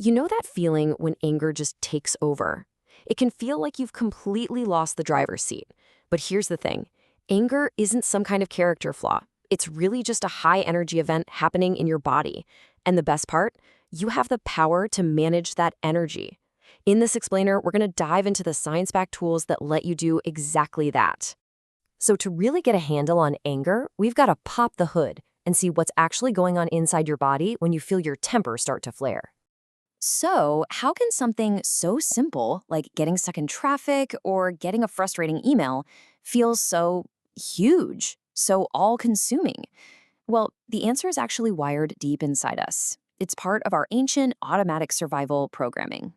You know that feeling when anger just takes over? It can feel like you've completely lost the driver's seat. But here's the thing. Anger isn't some kind of character flaw. It's really just a high-energy event happening in your body. And the best part? You have the power to manage that energy. In this explainer, we're going to dive into the science-backed tools that let you do exactly that. So to really get a handle on anger, we've got to pop the hood and see what's actually going on inside your body when you feel your temper start to flare. So, how can something so simple, like getting stuck in traffic or getting a frustrating email, feel so huge, so all-consuming? Well, the answer is actually wired deep inside us. It's part of our ancient automatic survival programming.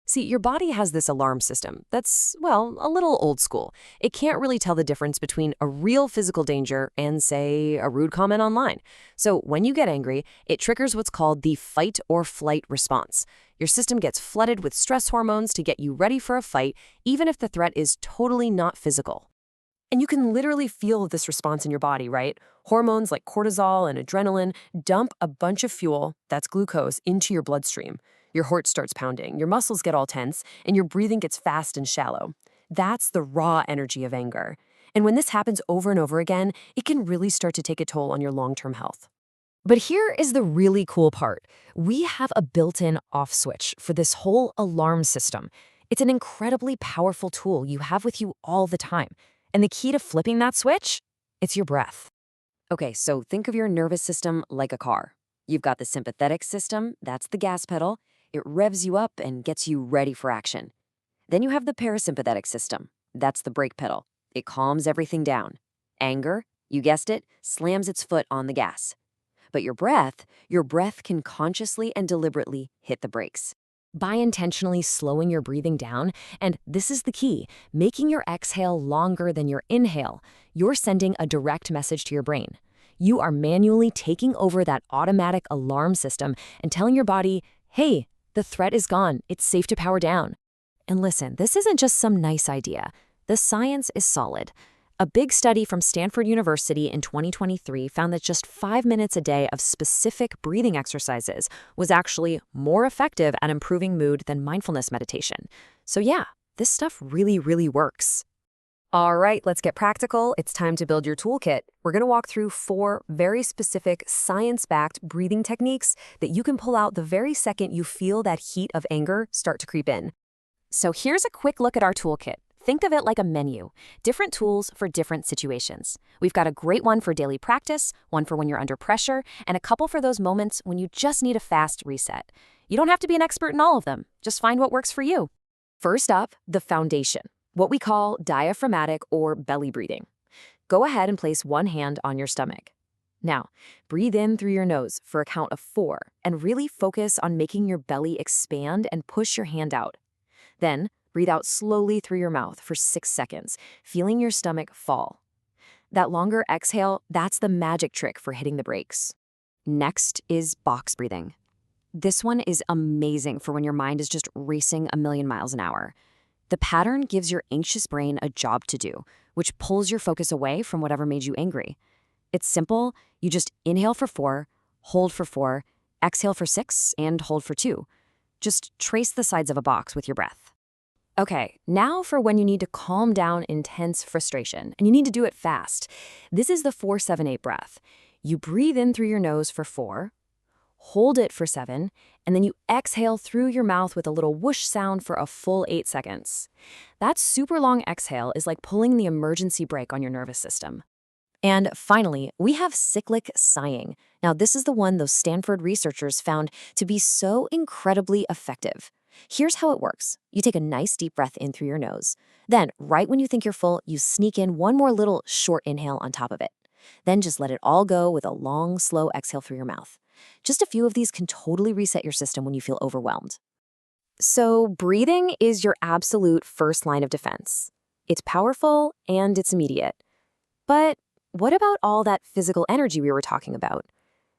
See, your body has this alarm system that's, well, a little old school. It can't really tell the difference between a real physical danger and, say, a rude comment online. So when you get angry, it triggers what's called the fight or flight response. Your system gets flooded with stress hormones to get you ready for a fight, even if the threat is totally not physical. And you can literally feel this response in your body, right? Hormones like cortisol and adrenaline dump a bunch of fuel, that's glucose, into your bloodstream. Your heart starts pounding, your muscles get all tense, and your breathing gets fast and shallow. That's the raw energy of anger. And when this happens over and over again, it can really start to take a toll on your long-term health. But here is the really cool part. We have a built-in off switch for this whole alarm system. It's an incredibly powerful tool you have with you all the time. And the key to flipping that switch? It's your breath. Okay, so think of your nervous system like a car. You've got the sympathetic system, that's the gas pedal. It revs you up and gets you ready for action. Then you have the parasympathetic system. That's the brake pedal. It calms everything down. Anger, you guessed it, slams its foot on the gas. But your breath can consciously and deliberately hit the brakes. By intentionally slowing your breathing down, and this is the key, making your exhale longer than your inhale, you're sending a direct message to your brain. You are manually taking over that automatic alarm system and telling your body, hey, the threat is gone, it's safe to power down. And listen, this isn't just some nice idea. The science is solid. A big study from Stanford University in 2023 found that just 5 minutes a day of specific breathing exercises was actually more effective at improving mood than mindfulness meditation. So yeah, this stuff really, really works. All right, let's get practical. It's time to build your toolkit. We're going to walk through 4 very specific science-backed breathing techniques that you can pull out the very second you feel that heat of anger start to creep in. So here's a quick look at our toolkit. Think of it like a menu, different tools for different situations. We've got a great one for daily practice, one for when you're under pressure, and a couple for those moments when you just need a fast reset. You don't have to be an expert in all of them. Just find what works for you. First up, the foundation, what we call diaphragmatic or belly breathing. Go ahead and place one hand on your stomach. Now, breathe in through your nose for a count of 4 and really focus on making your belly expand and push your hand out. Then, breathe out slowly through your mouth for 6 seconds, feeling your stomach fall. That longer exhale, that's the magic trick for hitting the brakes. Next is box breathing. This one is amazing for when your mind is just racing a million miles an hour. The pattern gives your anxious brain a job to do, which pulls your focus away from whatever made you angry. It's simple. You just inhale for 4, hold for 4, exhale for 6, and hold for 2. Just trace the sides of a box with your breath. Okay, now for when you need to calm down intense frustration, and you need to do it fast. This is the 4-7-8 breath. You breathe in through your nose for 4, hold it for 7, and then you exhale through your mouth with a little whoosh sound for a full 8 seconds. That super long exhale is like pulling the emergency brake on your nervous system. And finally, we have cyclic sighing. Now, this is the one those Stanford researchers found to be so incredibly effective. Here's how it works. You take a nice deep breath in through your nose. Then, right when you think you're full, you sneak in one more little short inhale on top of it. Then just let it all go with a long, slow exhale through your mouth. Just a few of these can totally reset your system when you feel overwhelmed. So, breathing is your absolute first line of defense. It's powerful and it's immediate. But what about all that physical energy we were talking about?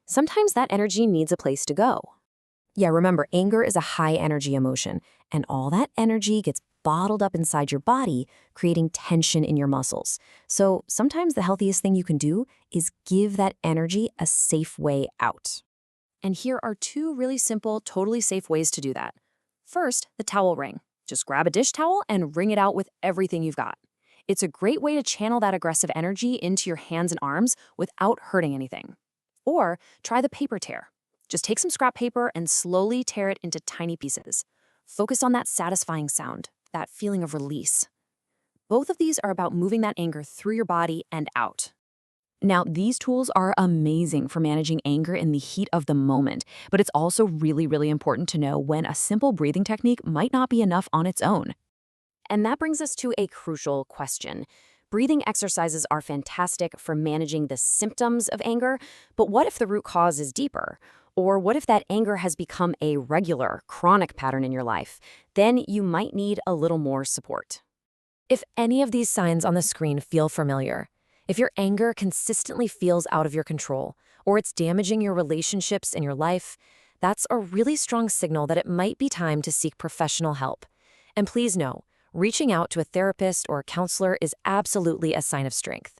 Sometimes that energy needs a place to go. Yeah, remember, anger is a high-energy emotion, and all that energy gets bottled up inside your body, creating tension in your muscles. So sometimes the healthiest thing you can do is give that energy a safe way out. And here are two really simple, totally safe ways to do that. First, the towel ring. Just grab a dish towel and wring it out with everything you've got. It's a great way to channel that aggressive energy into your hands and arms without hurting anything. Or try the paper tear. Just take some scrap paper and slowly tear it into tiny pieces. Focus on that satisfying sound, that feeling of release. Both of these are about moving that anger through your body and out. Now, these tools are amazing for managing anger in the heat of the moment, but it's also really, really important to know when a simple breathing technique might not be enough on its own. And that brings us to a crucial question. Breathing exercises are fantastic for managing the symptoms of anger, but what if the root cause is deeper? Or what if that anger has become a regular, chronic pattern in your life? Then you might need a little more support. If any of these signs on the screen feel familiar, if your anger consistently feels out of your control, or it's damaging your relationships in your life, that's a really strong signal that it might be time to seek professional help. And please know, reaching out to a therapist or a counselor is absolutely a sign of strength.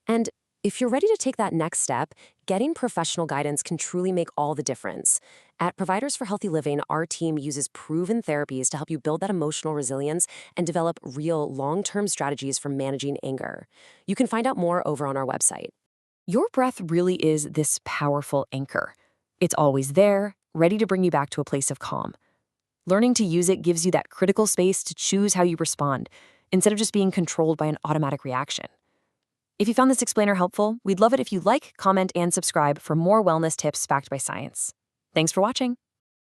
And if you're ready to take that next step, getting professional guidance can truly make all the difference. At Providers for Healthy Living, our team uses proven therapies to help you build that emotional resilience and develop real long-term strategies for managing anger. You can find out more over on our website. Your breath really is this powerful anchor. It's always there, ready to bring you back to a place of calm. Learning to use it gives you that critical space to choose how you respond, instead of just being controlled by an automatic reaction. If you found this explainer helpful, we'd love it if you like, comment, and subscribe for more wellness tips backed by science. Thanks for watching.